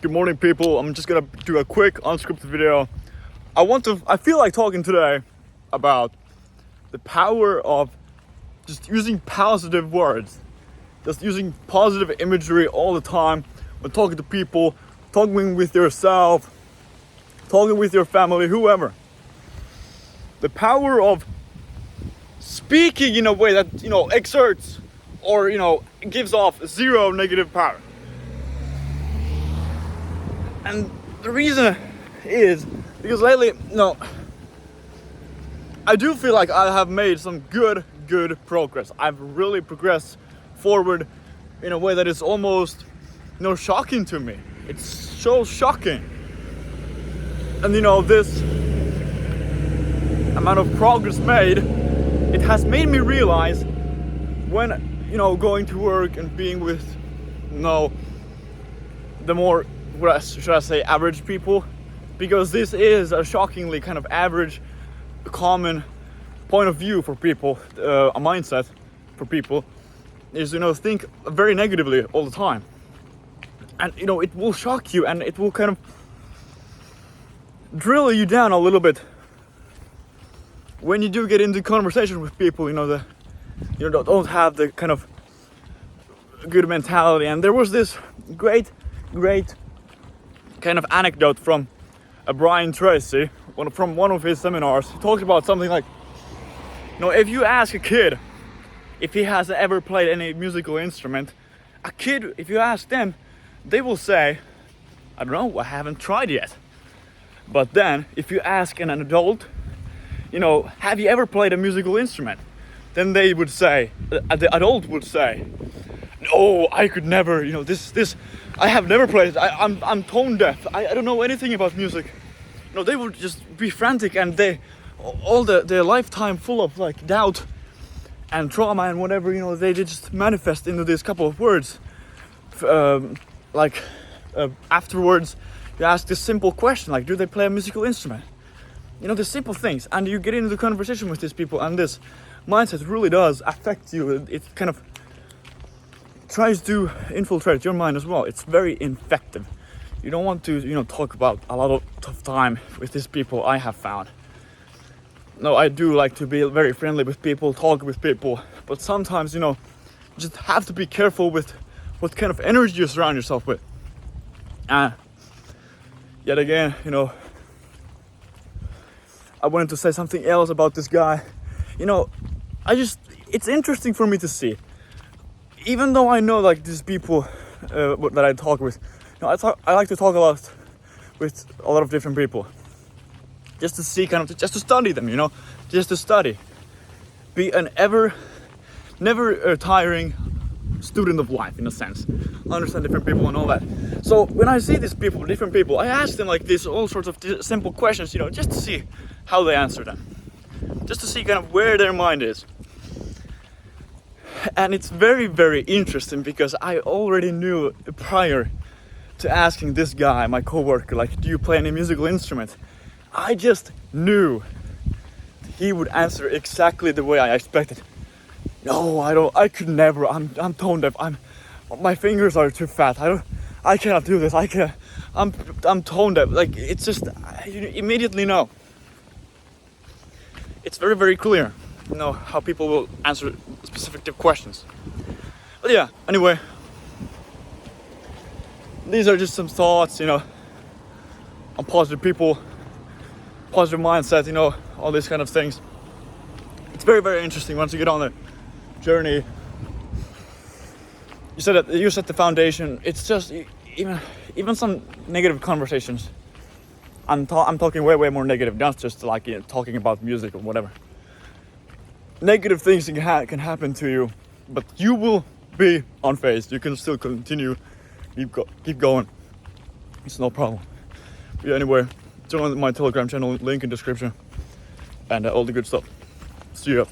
Good morning, people. I'm just gonna do a quick unscripted video. I feel like talking today about the power of just using positive words, just using positive imagery all the time when talking to people, talking with yourself, talking with your family, whoever. The power of speaking in a way that, exerts or, gives off zero negative power. And the reason is because lately, I do feel like I have made some good progress. I've really progressed forward in a way that is almost, shocking to me. It's so shocking. And this amount of progress made, it has made me realize when, going to work and being with, the more, should I say, average people, because this is a shockingly kind of average, common point of view for people, a mindset for people is, think very negatively all the time. And, it will shock you and it will kind of drill you down a little bit when you do get into conversation with people, that don't have the kind of good mentality. And there was this great kind of anecdote from Brian Tracy from one of his seminars. He talked about something like, if you ask a kid if he has ever played any musical instrument, a kid, if you ask them, they will say, I don't know, I haven't tried yet. But then if you ask an adult, have you ever played a musical instrument? Then they would say, the adult would say, no, I could never, this, I have never played it. I'm tone deaf. I don't know anything about music. They would just be frantic and their lifetime full of like doubt and trauma and whatever, they just manifest into this couple of words. Afterwards, you ask this simple question, like, do they play a musical instrument? The simple things, and you get into the conversation with these people, and this mindset really does affect you. It kind of tries to infiltrate your mind as well. It's very infective. You don't want to, talk about a lot of tough time with these people, I have found. No, I do like to be very friendly with people, talk with people, but sometimes, you just have to be careful with what kind of energy you surround yourself with. Yet again, I wanted to say something else about this guy. It's interesting for me to see. Even though I know like these people that I talk with, I like to talk a lot with a lot of different people. Just to see, just to study them, just to study. Be an never tiring student of life in a sense. Understand different people and all that. So when I see these people, different people, I ask them like this, all sorts of simple questions, just to see how they answer them. Just to see kind of where their mind is. And it's very interesting because I already knew prior to asking this guy, my coworker, like, do you play any musical instrument? I just knew he would answer exactly the way I expected. No, I don't. I could never. I'm tone deaf. My fingers are too fat. I cannot do this. I'm tone deaf. Like, it's just, you immediately know. It's very clear, how people will answer specific questions. But yeah, anyway, these are just some thoughts, on positive people, positive mindset, all these kind of things. It's very interesting once you get on the journey. You said that you set the foundation. It's just even some negative conversations. I'm talking way more negative, not just like talking about music or whatever. Negative things can happen to you, but you will be unfazed. You can still continue, keep going. It's no problem. But yeah, anyway, join my Telegram channel, link in description, and all the good stuff. See ya.